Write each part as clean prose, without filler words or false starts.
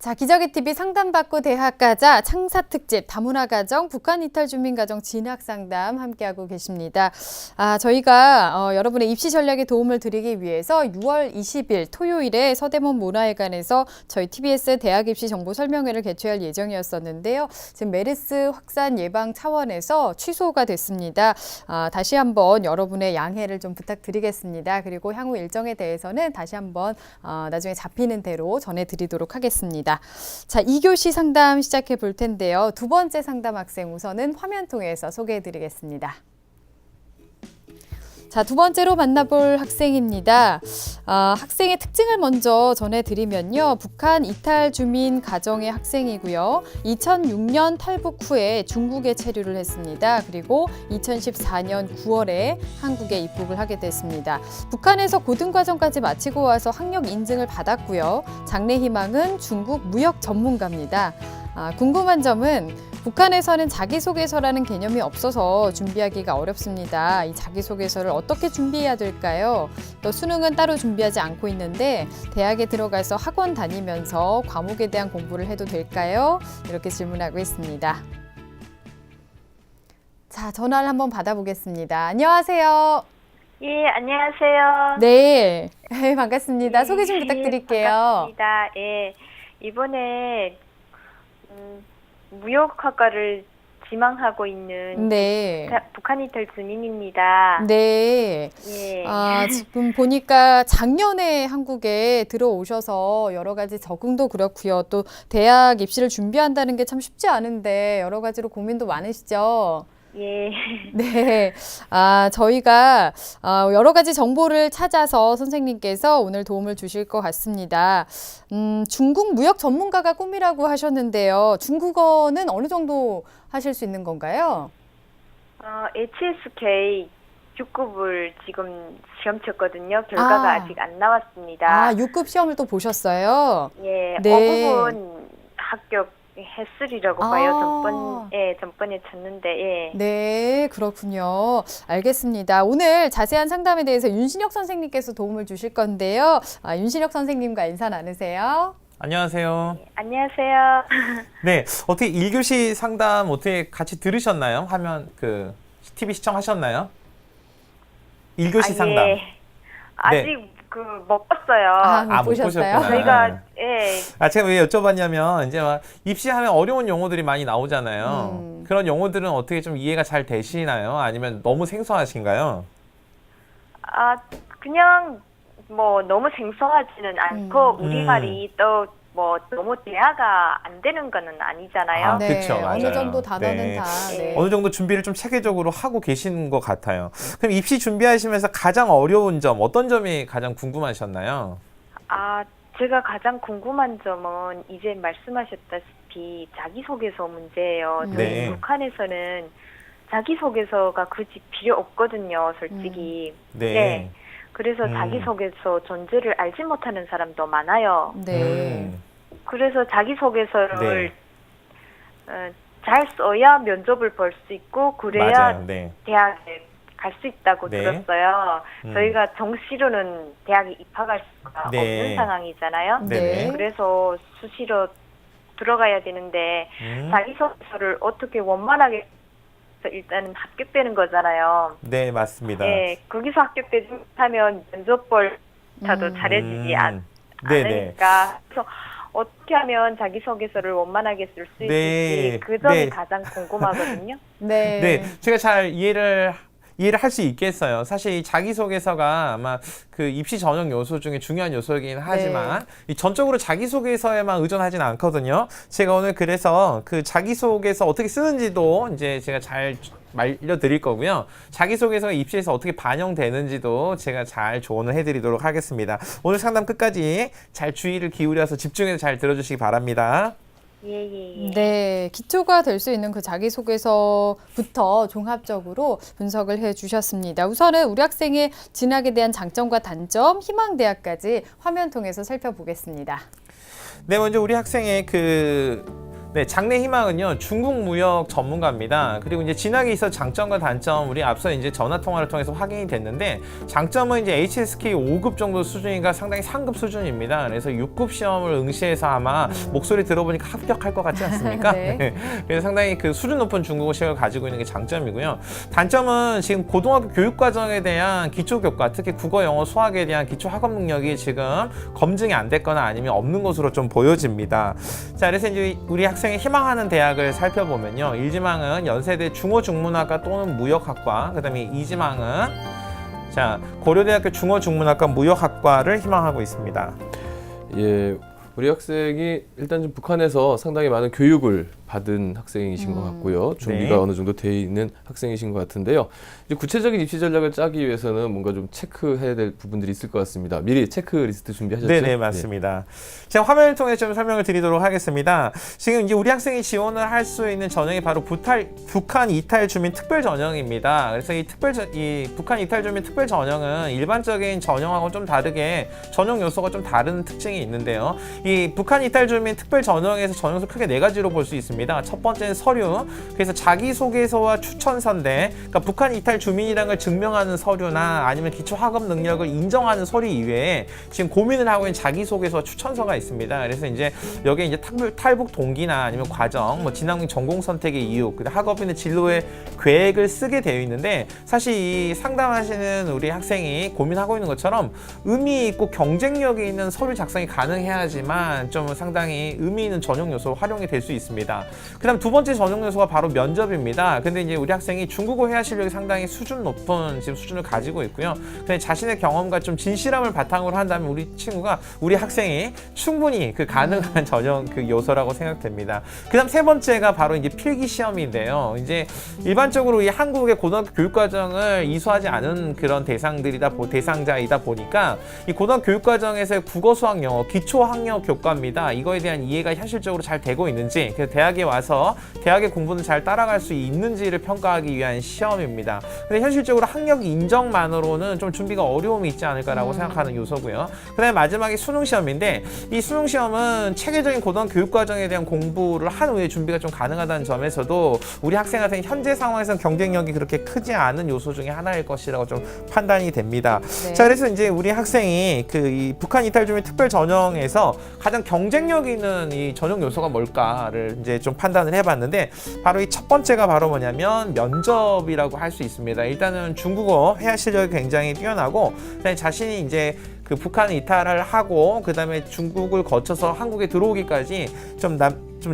자, 기저귀 TV 상담받고 대학 가자 창사 특집 다문화 가정 북한 이탈 주민 가정 진학 상담 함께하고 계십니다. 저희가 여러분의 입시 전략에 도움을 드리기 위해서 6월 20일 토요일에 서대문 문화회관에서 저희 TBS 대학 입시 정보 설명회를 개최할 예정이었었는데요. 지금 메르스 확산 예방 차원에서 취소가 됐습니다. 다시 한번 여러분의 양해를 좀 부탁드리겠습니다. 그리고 향후 일정에 대해서는 다시 한번 나중에 잡히는 대로 전해드리도록 하겠습니다. 자, 2교시 상담 시작해 볼 텐데요. 두 번째 상담 학생 우선은 화면 통해서 소개해 드리겠습니다. 자, 두 번째로 만나볼 학생입니다. 학생의 특징을 먼저 전해드리면요. 북한 이탈 주민 가정의 학생이고요. 2006년 탈북 후에 중국에 체류를 했습니다. 그리고 2014년 9월에 한국에 입국을 하게 됐습니다. 북한에서 고등과정까지 마치고 와서 학력 인증을 받았고요. 장래 희망은 중국 무역 전문가입니다. 궁금한 점은 북한에서는 자기소개서라는 개념이 없어서 준비하기가 어렵습니다. 이 자기소개서를 어떻게 준비해야 될까요? 또 수능은 따로 준비하지 않고 있는데 대학에 들어가서 학원 다니면서 과목에 대한 공부를 해도 될까요? 이렇게 질문하고 있습니다. 자, 전화를 한번 받아보겠습니다. 안녕하세요. 예, 안녕하세요. 네, 반갑습니다. 소개 좀 부탁드릴게요. 반갑습니다. 예, 이번에 무역학과를 지망하고 있는 네. 북한 이탈 주민입니다. 네. 예. 지금 보니까 작년에 한국에 들어오셔서 여러 가지 적응도 그렇고요. 또 대학 입시를 준비한다는 게 참 쉽지 않은데 여러 가지로 고민도 많으시죠? 예. 네. 저희가 여러 가지 정보를 찾아서 선생님께서 오늘 도움을 주실 것 같습니다. 중국 무역 전문가가 꿈이라고 하셨는데요. 중국어는 어느 정도 하실 수 있는 건가요? HSK 6급을 지금 시험 쳤거든요. 결과가 아직 안 나왔습니다. 6급 시험을 또 보셨어요? 예. 네. 5급은 합격했으리라고 봐요. 전번에 쳤는데, 예. 네, 그렇군요. 알겠습니다. 오늘 자세한 상담에 대해서 윤신혁 선생님께서 도움을 주실 건데요. 윤신혁 선생님과 인사 나누세요. 안녕하세요. 안녕하세요. 네, 어떻게 1교시 상담 어떻게 같이 들으셨나요? 화면 TV 시청하셨나요? 1교시 상담. 예. 아직 못 봤어요. 못 보셨어요? 보셨구나. 저희가 예. 제가 왜 여쭤봤냐면 이제 막 입시하면 어려운 용어들이 많이 나오잖아요. 그런 용어들은 어떻게 좀 이해가 잘 되시나요? 아니면 너무 생소하신가요? 그냥 뭐 너무 생소하지는 않고 우리말이 또 뭐 너무 대화가 안 되는 거는 아니잖아요. 네, 그쵸, 맞아요. 어느 정도 단어는 네. 다. 네. 어느 정도 준비를 좀 체계적으로 하고 계신 것 같아요. 그럼 입시 준비하시면서 가장 어려운 점, 어떤 점이 가장 궁금하셨나요? 제가 가장 궁금한 점은 이제 말씀하셨다시피 자기소개서 문제예요. 저희 북한에서는 자기소개서가 굳이 필요 없거든요, 솔직히. 네. 그래서 자기소개서 존재를 알지 못하는 사람도 많아요. 네. 그래서 자기소개서를 잘 써야 면접을 볼 수 있고 그래야 맞아요. 네. 대학에 갈 수 있다고 들었어요. 저희가 정시로는 대학에 입학할 수가 없는 상황이잖아요. 네. 그래서 수시로 들어가야 되는데 자기소개서를 어떻게 원만하게 일단은 합격되는 거잖아요. 네, 맞습니다. 네, 거기서 합격되지 못하면 면접 볼자도 잘해주지 않으니까. 그래서 어떻게 하면 자기소개서를 원만하게 쓸 수 있을지 그 점이 가장 궁금하거든요. 네. 제가 잘 이해를 할 수 있겠어요. 사실 이 자기소개서가 아마 그 입시 전형 요소 중에 중요한 요소이긴 하지만 이 전적으로 자기소개서에만 의존하지는 않거든요. 제가 오늘 그래서 그 자기소개서 어떻게 쓰는지도 이제 제가 잘 알려드릴 거고요. 자기소개서가 입시에서 어떻게 반영되는지도 제가 잘 조언을 해드리도록 하겠습니다. 오늘 상담 끝까지 잘 주의를 기울여서 집중해서 잘 들어주시기 바랍니다. 예. 네, 기초가 될 수 있는 그 자기소개서부터 종합적으로 분석을 해주셨습니다. 우선은 우리 학생의 진학에 대한 장점과 단점, 희망대학까지 화면 통해서 살펴보겠습니다. 네, 먼저 우리 학생의 그 네, 장래 희망은요, 중국 무역 전문가입니다. 그리고 이제 진학에 있어 장점과 단점, 우리 앞서 이제 전화 통화를 통해서 확인이 됐는데, 장점은 이제 HSK 5급 정도 수준인가 상당히 상급 수준입니다. 그래서 6급 시험을 응시해서 아마 목소리 들어보니까 합격할 것 같지 않습니까? 네. 네. 그래서 상당히 그 수준 높은 중국어 실력을 가지고 있는 게 장점이고요. 단점은 지금 고등학교 교육과정에 대한 기초교과, 특히 국어, 영어, 수학에 대한 기초 학업 능력이 지금 검증이 안 됐거나 아니면 없는 것으로 좀 보여집니다. 자, 그래서 이제 우리 학생이 희망하는 대학을 살펴보면요. 1지망은 연세대 중어중문학과 또는 무역학과, 그 다음에 2지망은 자, 고려대학교 중어중문학과 무역학과를 희망하고 있습니다. 예, 우리 학생이 일단 좀 북한에서 상당히 많은 교육을 받은 학생이신 것 같고요. 준비가 네. 어느 정도 돼 있는 학생이신 것 같은데요. 이제 구체적인 입시 전략을 짜기 위해서는 뭔가 좀 체크해야 될 부분들이 있을 것 같습니다. 미리 체크리스트 준비하셨죠? 네네, 맞습니다. 제가 화면을 통해 좀 설명을 드리도록 하겠습니다. 지금 이제 우리 학생이 지원을 할 수 있는 전형이 바로 북한 이탈 주민 특별 전형입니다. 그래서 이 북한 이탈 주민 특별 전형은 일반적인 전형하고 좀 다르게 전형 요소가 좀 다른 특징이 있는데요. 이 북한 이탈 주민 특별 전형에서 전형 요소 크게 4가지로 볼 수 있습니다. 첫 번째는 서류. 그래서 자기소개서와 추천서인데, 그러니까 북한 이탈 주민이라는 걸 증명하는 서류나 아니면 기초 학업 능력을 인정하는 서류 이외에 지금 고민을 하고 있는 자기소개서와 추천서가 있습니다. 그래서 이제 여기에 이제 탈북 동기나 아니면 과정, 뭐 진학민 전공 선택의 이유, 학업인의 진로의 계획을 쓰게 되어 있는데, 사실 이 상담하시는 우리 학생이 고민하고 있는 것처럼 의미 있고 경쟁력이 있는 서류 작성이 가능해야지만 좀 상당히 의미 있는 전형 요소로 활용이 될 수 있습니다. 그다음 두 번째 전형 요소가 바로 면접입니다. 근데 이제 우리 학생이 중국어 회화 실력이 상당히 수준 높은 지금 수준을 가지고 있고요. 근데 자신의 경험과 좀 진실함을 바탕으로 한다면 우리 학생이 충분히 그 가능한 전형 그 요소라고 생각됩니다. 그다음 세 번째가 바로 이제 필기 시험인데요. 이제 일반적으로 이 한국의 고등학교 교육과정을 이수하지 않은 그런 대상자이다 보니까 이 고등학교 교육과정에서의 국어, 수학, 영어, 기초 학력 교과입니다. 이거에 대한 이해가 현실적으로 잘 되고 있는지, 그래서 대학에 와서 대학의 공부는 잘 따라갈 수 있는지를 평가하기 위한 시험입니다. 근데 현실적으로 학력 인정만으로는 좀 준비가 어려움이 있지 않을까라고 생각하는 요소고요. 그다음에 마지막에 수능 시험인데, 이 수능 시험은 체계적인 고등학교 교육과정에 대한 공부를 한 후에 준비가 좀 가능하다는 점에서도 우리 학생 같은 현재 상황에서는 경쟁력이 그렇게 크지 않은 요소 중에 하나일 것이라고 좀 판단이 됩니다. 네. 자, 그래서 이제 우리 학생이 이 북한 이탈 주민 특별 전형에서 가장 경쟁력 있는 이 전형 요소가 뭘까를 이제 좀 판단을 해봤는데, 바로 이 첫 번째가 바로 뭐냐면 면접이라고 할 수 있습니다. 일단은 중국어 회화 실력이 굉장히 뛰어나고, 그다음에 자신이 이제 그 북한 이탈을 하고 그다음에 중국을 거쳐서 한국에 들어오기까지 좀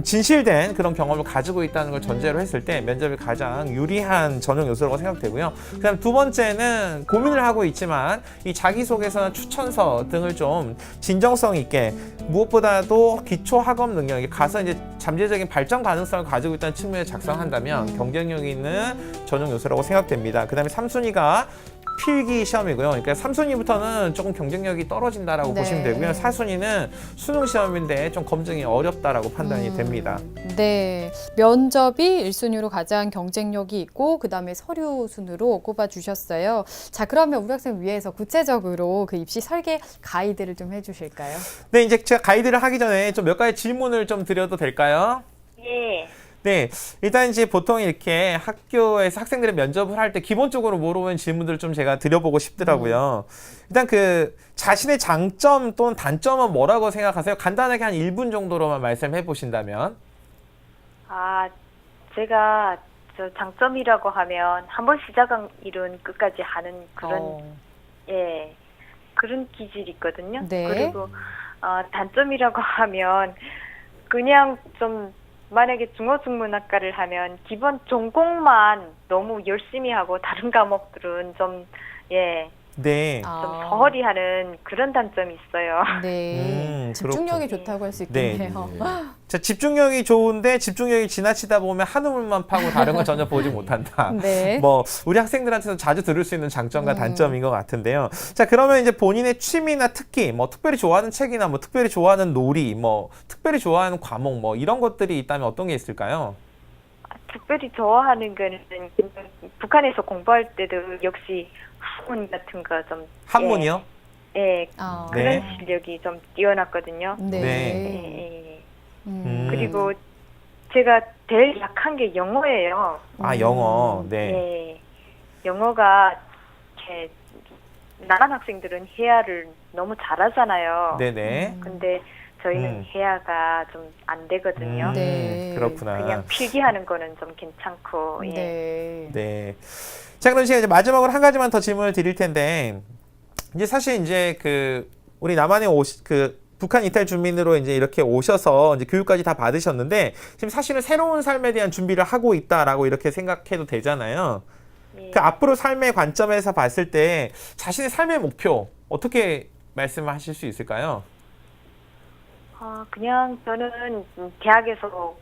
진실된 그런 경험을 가지고 있다는 걸 전제로 했을 때 면접이 가장 유리한 전형 요소라고 생각되고요. 그다음 두 번째는 고민을 하고 있지만 이 자기소개서나 추천서 등을 좀 진정성 있게, 무엇보다도 기초 학업 능력이 가서 이제 잠재적인 발전 가능성을 가지고 있다는 측면에 작성한다면 경쟁력 있는 전형 요소라고 생각됩니다. 그다음에 3순위가 필기 시험이고요. 그러니까 3순위부터는 조금 경쟁력이 떨어진다라고 네. 보시면 되고요. 4순위는 수능 시험인데 좀 검증이 어렵다라고 판단이 됩니다. 네, 면접이 1순위로 가장 경쟁력이 있고 그다음에 서류 순으로 꼽아주셨어요. 자, 그러면 우리 학생 위해서 구체적으로 그 입시 설계 가이드를 좀 해주실까요? 네, 이제 제가 가이드를 하기 전에 좀 몇 가지 질문을 좀 드려도 될까요? 예. 네, 일단 이제 보통 이렇게 학교에서 학생들의 면접을 할 때 기본적으로 물어보는 질문들을 좀 제가 드려보고 싶더라고요. 일단 그 자신의 장점 또는 단점은 뭐라고 생각하세요? 간단하게 한 1분 정도로만 말씀해 보신다면. 제가 장점이라고 하면 한번 시작한 일은 끝까지 하는 그런 그런 기질이 있거든요. 네. 그리고 단점이라고 하면 그냥 좀 만약에 중어중문학과를 하면 기본 전공만 너무 열심히 하고 다른 과목들은 좀 네. 좀 소홀히 하는 그런 단점이 있어요. 네, 집중력이 좋다고 할 수 있겠네요. 자, 집중력이 좋은데 집중력이 지나치다 보면 한 우물만 파고 다른 걸 전혀 보지 못한다. 네. 뭐 우리 학생들한테도 자주 들을 수 있는 장점과 단점인 것 같은데요. 자, 그러면 이제 본인의 취미나 특기, 뭐 특별히 좋아하는 책이나 뭐 특별히 좋아하는 놀이, 뭐 특별히 좋아하는 과목, 뭐 이런 것들이 있다면 어떤 게 있을까요? 특별히 좋아하는 거는 북한에서 공부할 때도 역시 한문 같은 거 좀 한문이요? 그런 네. 실력이 좀 뛰어났거든요. 네. 네. 그리고 제가 제일 약한 게 영어예요. 아, 영어. 네. 네. 영어가 이렇게 남한 학생들은 회화를 너무 잘하잖아요. 네네. 근데 저희는 회화가 좀 안 되거든요. 네. 그렇구나. 그냥 필기하는 거는 좀 괜찮고. 예. 네. 네. 자, 그럼 제가 이제 마지막으로 한 가지만 더 질문을 드릴 텐데, 이제 사실 이제 우리 남한에 북한 이탈 주민으로 이제 이렇게 오셔서 이제 교육까지 다 받으셨는데, 지금 사실은 새로운 삶에 대한 준비를 하고 있다라고 이렇게 생각해도 되잖아요. 예. 그 앞으로 삶의 관점에서 봤을 때 자신의 삶의 목표 어떻게 말씀하실 수 있을까요? 그냥 저는 대학에서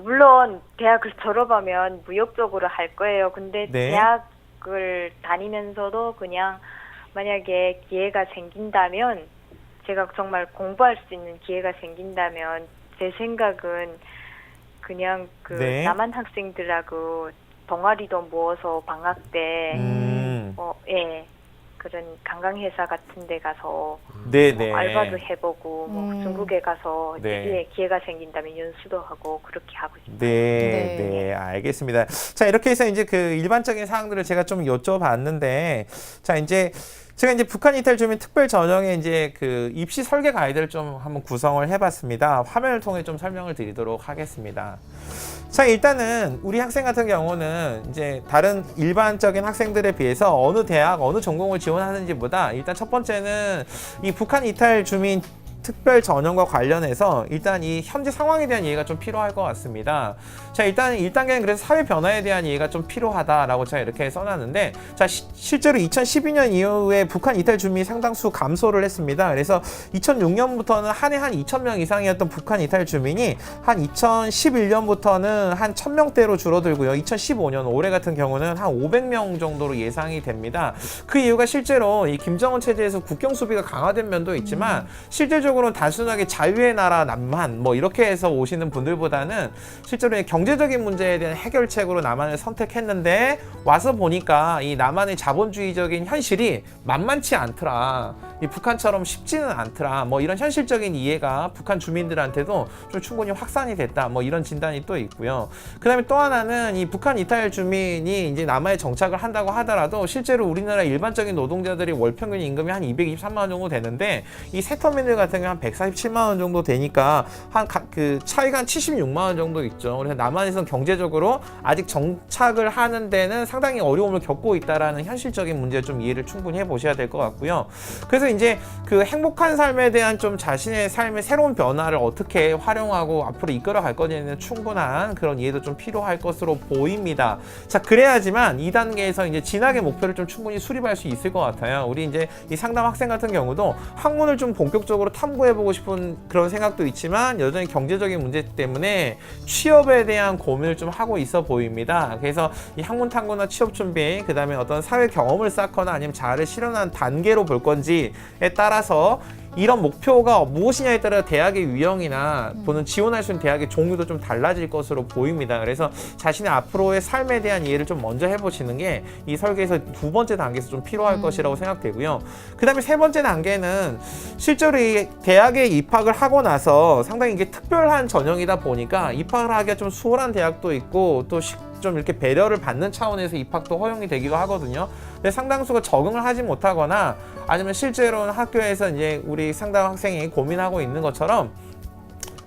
물론 대학을 졸업하면 무역적으로 할 거예요. 근데 네. 대학을 다니면서도 그냥 만약에 기회가 생긴다면 제가 정말 공부할 수 있는 기회가 생긴다면 제 생각은 그냥 네. 남한 학생들하고 동아리도 모아서 방학 때 예. 그런 관광회사 같은 데 가서 네네. 알바도 해보고 중국에 가서 네. 기회가 생긴다면 연수도 하고 그렇게 하고 싶어요. 네, 네. 네, 알겠습니다. 자, 이렇게 해서 이제 일반적인 사항들을 제가 좀 여쭤봤는데, 자, 제가 이제 북한 이탈 주민 특별 전형의 이제 입시 설계 가이드를 좀 한번 구성을 해봤습니다. 화면을 통해 좀 설명을 드리도록 하겠습니다. 자, 일단은 우리 학생 같은 경우는 이제 다른 일반적인 학생들에 비해서 어느 대학, 어느 전공을 지원하는지보다 일단 첫 번째는 이 북한 이탈 주민 특별 전형과 관련해서 일단 이 현재 상황에 대한 이해가 좀 필요할 것 같습니다. 자, 일단 1단계는 그래서 사회 변화에 대한 이해가 좀 필요하다라고 제가 이렇게 써놨는데, 자, 실제로 2012년 이후에 북한 이탈 주민이 상당수 감소를 했습니다. 그래서 2006년부터는 한 해 한 2,000명 이상이었던 북한 이탈 주민이 한 2011년부터는 한 1,000명대로 줄어들고요. 2015년 올해 같은 경우는 한 500명 정도로 예상이 됩니다. 그 이유가 실제로 이 김정은 체제에서 국경 수비가 강화된 면도 있지만 실질적으로 단순하게 자유의 나라 남한 뭐 이렇게 해서 오시는 분들보다는 실제로 경제적인 문제에 대한 해결책으로 남한을 선택했는데 와서 보니까 이 남한의 자본주의적인 현실이 만만치 않더라. 이 북한처럼 쉽지는 않더라. 뭐 이런 현실적인 이해가 북한 주민들한테도 좀 충분히 확산이 됐다. 뭐 이런 진단이 또 있고요. 그다음에 또 하나는 이 북한 이탈 주민이 이제 남한에 정착을 한다고 하더라도 실제로 우리나라 일반적인 노동자들이 월 평균 임금이 한 223만 원 정도 되는데 이 세터민들 같은 경우 한 147만 원 정도 되니까 차이가 한 76만 원 정도 있죠. 그래서 남한에서는 경제적으로 아직 정착을 하는 데는 상당히 어려움을 겪고 있다라는 현실적인 문제를 좀 이해를 충분히 해보셔야 될 것 같고요. 그래서 이제 행복한 삶에 대한 좀 자신의 삶의 새로운 변화를 어떻게 활용하고 앞으로 이끌어갈 거냐는 충분한 그런 이해도 좀 필요할 것으로 보입니다. 자, 그래야지만 2단계에서 이제 진학의 목표를 좀 충분히 수립할 수 있을 것 같아요. 우리 이제 이 상담 학생 같은 경우도 학문을 좀 본격적으로 탐구해보고 싶은 그런 생각도 있지만 여전히 경제적인 문제 때문에 취업에 대한 고민을 좀 하고 있어 보입니다. 그래서 이 학문 탐구나 취업 준비, 그 다음에 어떤 사회 경험을 쌓거나 아니면 자아를 실현한 단계로 볼 건지에 따라서 이런 목표가 무엇이냐에 따라 대학의 유형이나 또는 지원할 수 있는 대학의 종류도 좀 달라질 것으로 보입니다. 그래서 자신의 앞으로의 삶에 대한 이해를 좀 먼저 해보시는 게 이 설계에서 두 번째 단계에서 좀 필요할 것이라고 생각되고요. 그 다음에 세 번째 단계는 실제로 이 대학에 입학을 하고 나서 상당히 이게 특별한 전형이다 보니까 입학을 하기가 좀 수월한 대학도 있고 또 좀 이렇게 배려를 받는 차원에서 입학도 허용이 되기도 하거든요. 근데 상당수가 적응을 하지 못하거나 아니면 실제로는 학교에서 이제 우리 상담 학생이 고민하고 있는 것처럼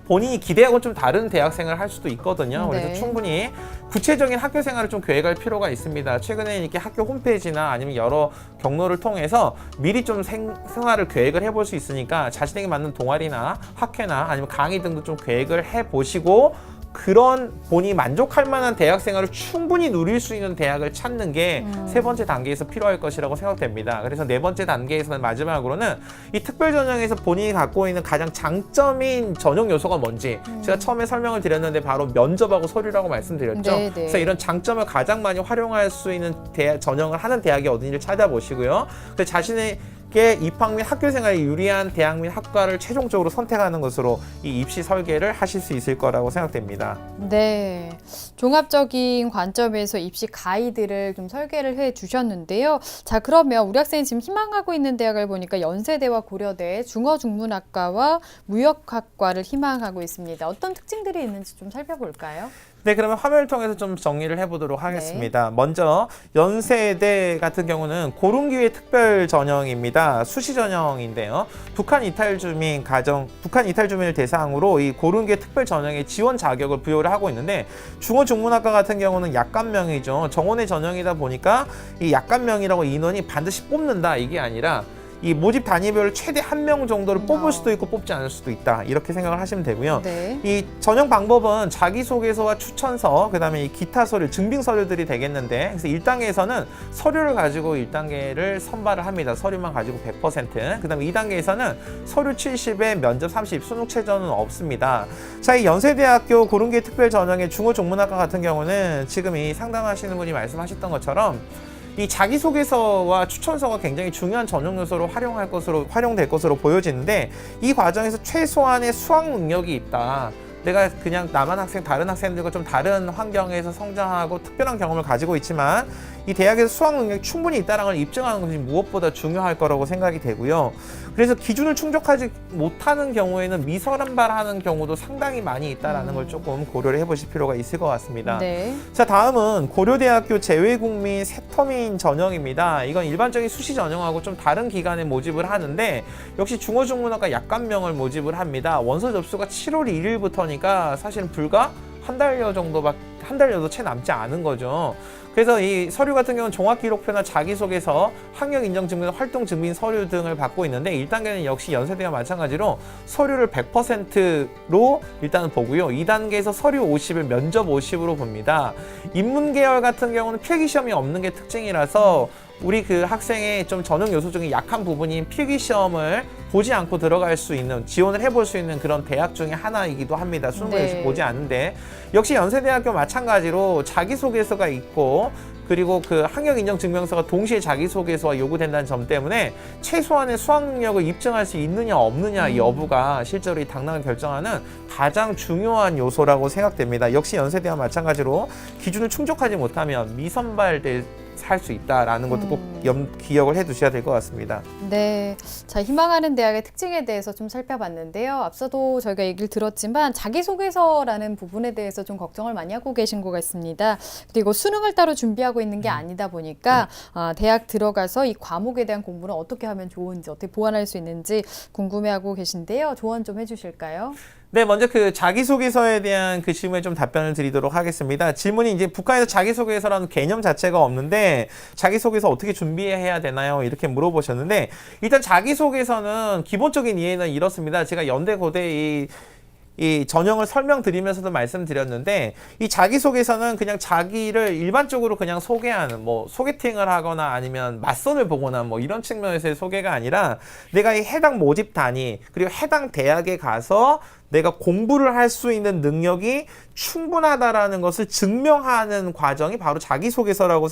본인이 기대하고 좀 다른 대학생을 할 수도 있거든요. 그래서 네. 충분히 구체적인 학교 생활을 좀 계획할 필요가 있습니다. 최근에 이렇게 학교 홈페이지나 아니면 여러 경로를 통해서 미리 좀 생활을 계획을 해볼 수 있으니까 자신에게 맞는 동아리나 학회나 아니면 강의 등도 좀 계획을 해보시고 그런 본인이 만족할 만한 대학 생활을 충분히 누릴 수 있는 대학을 찾는 게 세 번째 단계에서 필요할 것이라고 생각됩니다. 그래서 네 번째 단계에서는 마지막으로는 이 특별 전형에서 본인이 갖고 있는 가장 장점인 전형 요소가 뭔지 제가 처음에 설명을 드렸는데 바로 면접하고 서류라고 말씀드렸죠. 네네. 그래서 이런 장점을 가장 많이 활용할 수 있는 전형을 하는 대학이 어딘지를 찾아보시고요. 자신의 맞게 입학 및 학교 생활에 유리한 대학 및 학과를 최종적으로 선택하는 것으로 이 입시 설계를 하실 수 있을 거라고 생각됩니다. 네, 종합적인 관점에서 입시 가이드를 좀 설계를 해 주셨는데요. 자, 그러면 우리 학생이 지금 희망하고 있는 대학을 보니까 연세대와 고려대, 중어중문학과와 무역학과를 희망하고 있습니다. 어떤 특징들이 있는지 좀 살펴볼까요? 네, 그러면 화면을 통해서 좀 정리를 해보도록 하겠습니다. 먼저 연세대 같은 경우는 고른기회 특별 전형입니다. 수시 전형인데요. 북한 이탈 주민을 대상으로 이 고른기회 특별 전형에 지원 자격을 부여를 하고 있는데, 중어중문학과 같은 경우는 약간명이죠. 정원의 전형이다 보니까 이 약간명이라고 인원이 반드시 뽑는다, 이게 아니라 이 모집 단위별로 최대 1명 정도를 뽑을 수도 있고 뽑지 않을 수도 있다, 이렇게 생각을 하시면 되고요. 네. 이 전형 방법은 자기소개서와 추천서, 그 다음에 이 기타 서류, 증빙 서류들이 되겠는데, 그래서 1단계에서는 서류를 가지고 1단계를 선발을 합니다. 서류만 가지고 100%. 그 다음에 2단계에서는 서류 70에 면접 30, 수능 최저는 없습니다. 자, 이 연세대학교 고른기회 특별 전형의 중어중문학과 같은 경우는 지금 이 상담하시는 분이 말씀하셨던 것처럼 이 자기소개서와 추천서가 굉장히 중요한 전형 요소로 활용될 것으로 보여지는데, 이 과정에서 최소한의 수학 능력이 있다. 내가 그냥 다른 학생들과 좀 다른 환경에서 성장하고 특별한 경험을 가지고 있지만 이 대학에서 수학 능력이 충분히 있다는 걸 입증하는 것이 무엇보다 중요할 거라고 생각이 되고요. 그래서 기준을 충족하지 못하는 경우에는 미선발하는 경우도 상당히 많이 있다는 걸 조금 고려를 해보실 필요가 있을 것 같습니다. 네. 자, 다음은 고려대학교 재외국민 세터민 전형입니다. 이건 일반적인 수시 전형하고 좀 다른 기간에 모집을 하는데, 역시 중어중문학과 약간명을 모집을 합니다. 원서 접수가 7월 1일부터니까 사실은 불과 한 달여 정도도 채 남지 않은 거죠. 그래서 이 서류 같은 경우는 종합기록표나 자기소개서, 학력인정증명, 활동증빙 서류 등을 받고 있는데, 1단계는 역시 연세대와 마찬가지로 서류를 100%로 일단은 보고요. 2단계에서 서류 50을 면접 50으로 봅니다. 인문계열 같은 경우는 필기시험이 없는 게 특징이라서 우리 그 학생의 좀 전형 요소 중에 약한 부분인 필기시험을 보지 않고 들어갈 수 있는, 지원을 해볼 수 있는 그런 대학 중에 하나이기도 합니다. 수능을 네. 보지 않는데, 역시 연세대학교 마찬가지로 자기소개서가 있고, 그리고 그 학력인정증명서가 동시에 자기소개서와 요구된다는 점 때문에 최소한의 수학 능력을 입증할 수 있느냐 없느냐 이 여부가 실제로 이 당락을 결정하는 가장 중요한 요소라고 생각됩니다. 역시 연세대와 마찬가지로 기준을 충족하지 못하면 할 수 있다라는 것도 꼭 기억을 해 두셔야 될 것 같습니다. 네. 자, 희망하는 대학의 특징에 대해서 좀 살펴봤는데요. 앞서도 저희가 얘기를 들었지만 자기소개서라는 부분에 대해서 좀 걱정을 많이 하고 계신 것 같습니다. 그리고 수능을 따로 준비하고 있는 게 아니다 보니까 대학 들어가서 이 과목에 대한 공부는 어떻게 하면 좋은지, 어떻게 보완할 수 있는지 궁금해하고 계신데요. 조언 좀 해주실까요? 네, 먼저 그 자기소개서에 대한 그 질문에 좀 답변을 드리도록 하겠습니다. 질문이 이제 북한에서 자기소개서라는 개념 자체가 없는데 자기소개서 어떻게 준비해야 되나요? 이렇게 물어보셨는데, 일단 자기소개서는 기본적인 이해는 이렇습니다. 제가 연대 고대 이 전형을 설명드리면서도 말씀드렸는데, 이 자기소개서는 그냥 자기를 일반적으로 그냥 소개하는, 뭐 소개팅을 하거나 아니면 맞선을 보거나 뭐 이런 측면에서의 소개가 아니라, 내가 이 해당 모집 단위 그리고 해당 대학에 가서 내가 공부를 할 수 있는 능력이 충분하다라는 것을 증명하는 과정이 바로 자기소개서라고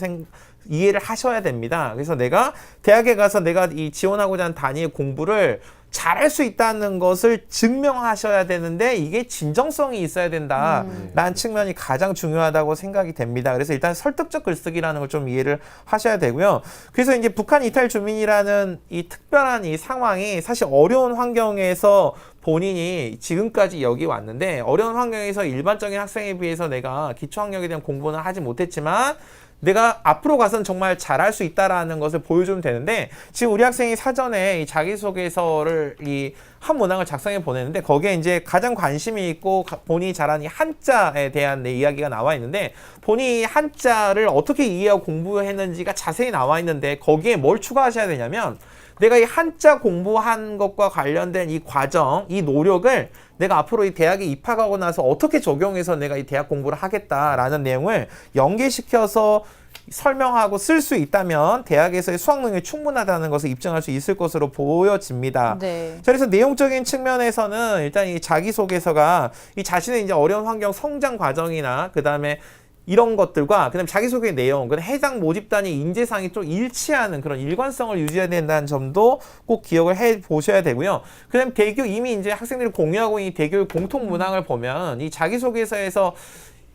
이해를 하셔야 됩니다. 그래서 내가 대학에 가서 내가 이 지원하고자 하는 단위의 공부를 잘할 수 있다는 것을 증명하셔야 되는데, 이게 진정성이 있어야 된다라는 측면이 가장 중요하다고 생각이 됩니다. 그래서 일단 설득적 글쓰기라는 걸 좀 이해를 하셔야 되고요. 그래서 이제 북한 이탈 주민이라는 이 특별한 이 상황이 사실 어려운 환경에서 본인이 지금까지 여기 왔는데, 어려운 환경에서 일반적인 학생에 비해서 내가 기초학력에 대한 공부는 하지 못했지만 내가 앞으로 가서는 정말 잘할 수 있다라는 것을 보여주면 되는데, 지금 우리 학생이 사전에 이 자기소개서를 이 한 문항을 작성해 보냈는데, 거기에 이제 가장 관심이 있고 본인이 잘하는 이 한자에 대한 이야기가 나와 있는데, 본인이 한자를 어떻게 이해하고 공부했는지가 자세히 나와 있는데, 거기에 뭘 추가하셔야 되냐면, 내가 이 한자 공부한 것과 관련된 이 과정, 이 노력을 내가 앞으로 이 대학에 입학하고 나서 어떻게 적용해서 내가 이 대학 공부를 하겠다라는 내용을 연계시켜서 설명하고 쓸 수 있다면 대학에서의 수학 능력이 충분하다는 것을 입증할 수 있을 것으로 보여집니다. 네. 자, 그래서 내용적인 측면에서는 일단 이 자기소개서가 이 자신의 이제 어려운 환경 성장 과정이나 그 다음에 이런 것들과 그다음에 자기소개 내용, 그다음에 해당 모집단의 인재상이 좀 일치하는 그런 일관성을 유지해야 된다는 점도 꼭 기억을 해 보셔야 되고요. 그다음에 대교 이미 이제 학생들이 공유하고 있는 대교의 공통 문항을 보면 이 자기소개서에서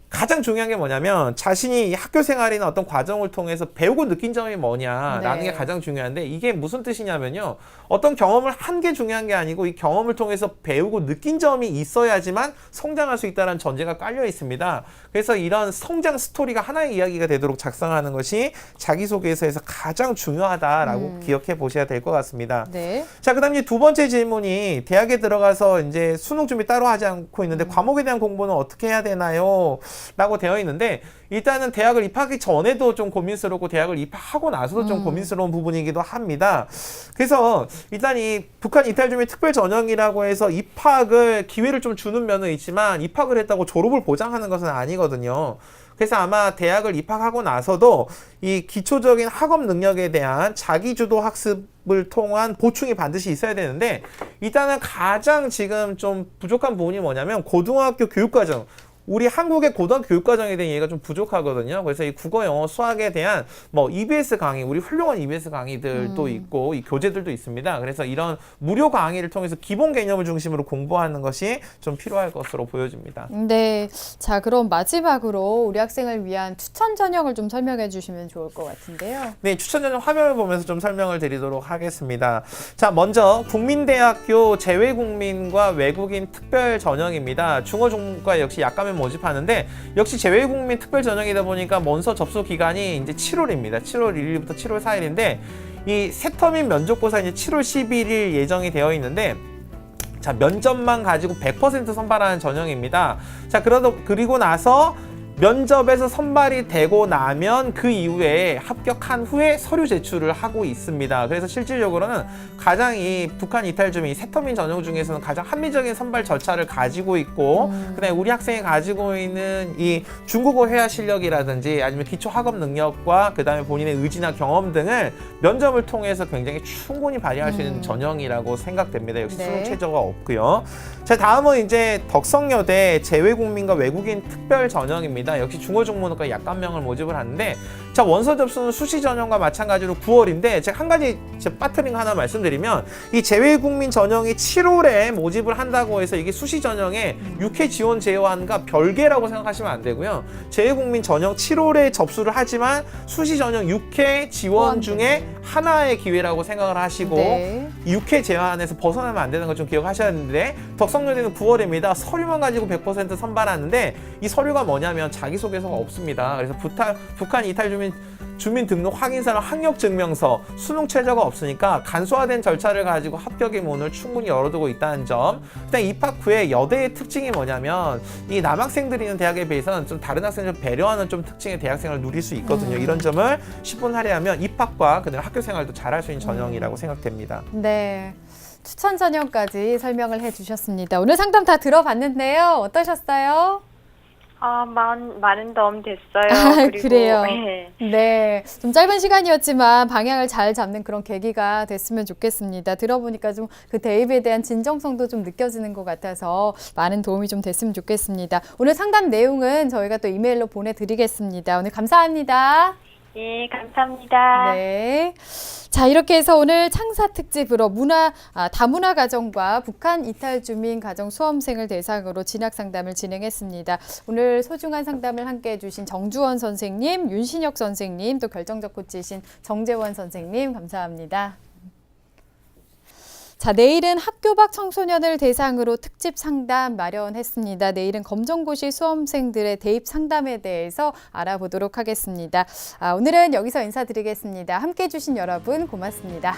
가장 중요한 게 뭐냐면 자신이 학교 생활이나 어떤 과정을 통해서 배우고 느낀 점이 뭐냐라는 게 가장 중요한데 이게 무슨 뜻이냐면요. 어떤 경험을 한 게 중요한 게 아니고 이 경험을 통해서 배우고 느낀 점이 있어야지만 성장할 수 있다는 전제가 깔려 있습니다. 그래서 이런 성장 스토리가 하나의 이야기가 되도록 작성하는 것이 자기소개서에서 가장 중요하다라고 기억해 보셔야 될 것 같습니다. 네. 자, 그다음 이제 두 번째 질문이 대학에 들어가서 이제 수능 준비 따로 하지 않고 있는데 과목에 대한 공부는 어떻게 해야 되나요? 라고 되어 있는데 일단은 대학을 입학하기 전에도 좀 고민스럽고 대학을 입학하고 나서도 좀 고민스러운 부분이기도 합니다. 그래서 일단 이 북한 이탈 준비 특별 전형이라고 해서 입학을 기회를 좀 주는 면은 있지만 입학을 했다고 졸업을 보장하는 것은 아니거든요. 그래서 아마 대학을 입학하고 나서도 이 기초적인 학업 능력에 대한 자기주도 학습을 통한 보충이 반드시 있어야 되는데 일단은 가장 지금 좀 부족한 부분이 뭐냐면 고등학교 교육과정, 우리 한국의 고등학교 교육과정에 대한 이해가 좀 부족하거든요. 그래서 이 국어, 영어, 수학에 대한 뭐 EBS 강의, 우리 훌륭한 EBS 강의들도 있고 이 교재들도 있습니다. 그래서 이런 무료 강의를 통해서 기본 개념을 중심으로 공부하는 것이 좀 필요할 것으로 보여집니다. 네. 자, 그럼 마지막으로 우리 학생을 위한 추천 전형을 좀 설명해 주시면 좋을 것 같은데요. 네, 추천 전형 화면을 보면서 좀 설명을 드리도록 하겠습니다. 자, 먼저 국민대학교 재외국민과 외국인 특별 전형입니다. 중어 종과 역시 약간은 모집하는데 역시 재외국민 특별 전형이다 보니까 원서 접수 기간이 이제 7월입니다. 7월 1일부터 7월 4일인데 이 새터민 면접고사 이제 7월 11일 예정이 되어 있는데 자, 면접만 가지고 100% 선발하는 전형입니다. 자, 그리고 나서 면접에서 선발이 되고 나면 그 이후에 합격한 후에 서류 제출을 하고 있습니다. 그래서 실질적으로는 가장 이 북한 이탈 준비 새터민 전형 중에서는 가장 합리적인 선발 절차를 가지고 있고 그다음에 우리 학생이 가지고 있는 이 중국어 회화 실력이라든지 아니면 기초 학업 능력과 그다음에 본인의 의지나 경험 등을 면접을 통해서 굉장히 충분히 발휘할 수 있는 전형이라고 생각됩니다. 역시 수능 최저가 없고요. 자, 다음은 이제 덕성여대 재외국민과 외국인 특별 전형입니다. 역시 중어중문학과 약간명을 모집을 하는데 자, 원서 접수는 수시 전형과 마찬가지로 9월인데 제가 한 가지 빠트링 하나 말씀드리면 이 재외국민 전형이 7월에 모집을 한다고 해서 이게 수시 전형에 6회 지원 제한과 별개라고 생각하시면 안 되고요. 재외국민 전형 7월에 접수를 하지만 수시 전형 6회 지원 중에 하나의 기회라고 생각을 하시고 6회 제한에서 벗어나면 안 되는 거 좀 기억하셔야 하는데 덕성여대는 9월입니다. 서류만 가지고 100% 선발하는데 이 서류가 뭐냐면 자기소개서가 없습니다. 그래서 북한 이탈 주민등록 확인서랑 학력증명서, 수능 최저가 없으니까 간소화된 절차를 가지고 합격의 문을 충분히 열어두고 있다는 점. 일단 입학 후에 여대의 특징이 뭐냐면 이 남학생들이 있는 대학에 비해서는 좀 다른 학생을 배려하는 좀 특징의 대학생을 누릴 수 있거든요. 이런 점을 10분 할애하면 입학과 그다음에 학교 생활도 잘할 수 있는 전형이라고 생각됩니다. 네. 추천 전형까지 설명을 해주셨습니다. 오늘 상담 다 들어봤는데요. 어떠셨어요? 많은 도움 됐어요. 그리고, 그래요. 네. 좀 짧은 시간이었지만 방향을 잘 잡는 그런 계기가 됐으면 좋겠습니다. 들어보니까 좀 그 대입에 대한 진정성도 좀 느껴지는 것 같아서 많은 도움이 좀 됐으면 좋겠습니다. 오늘 상담 내용은 저희가 또 이메일로 보내드리겠습니다. 오늘 감사합니다. 예, 감사합니다. 네. 자, 이렇게 해서 오늘 창사 특집으로 다문화 가정과 북한 이탈 주민 가정 수험생을 대상으로 진학 상담을 진행했습니다. 오늘 소중한 상담을 함께 해주신 정주원 선생님, 윤신혁 선생님, 또 결정적 코치이신 정재원 선생님 감사합니다. 자, 내일은 학교 밖 청소년을 대상으로 특집 상담 마련했습니다. 내일은 검정고시 수험생들의 대입 상담에 대해서 알아보도록 하겠습니다. 오늘은 여기서 인사드리겠습니다. 함께해 주신 여러분 고맙습니다.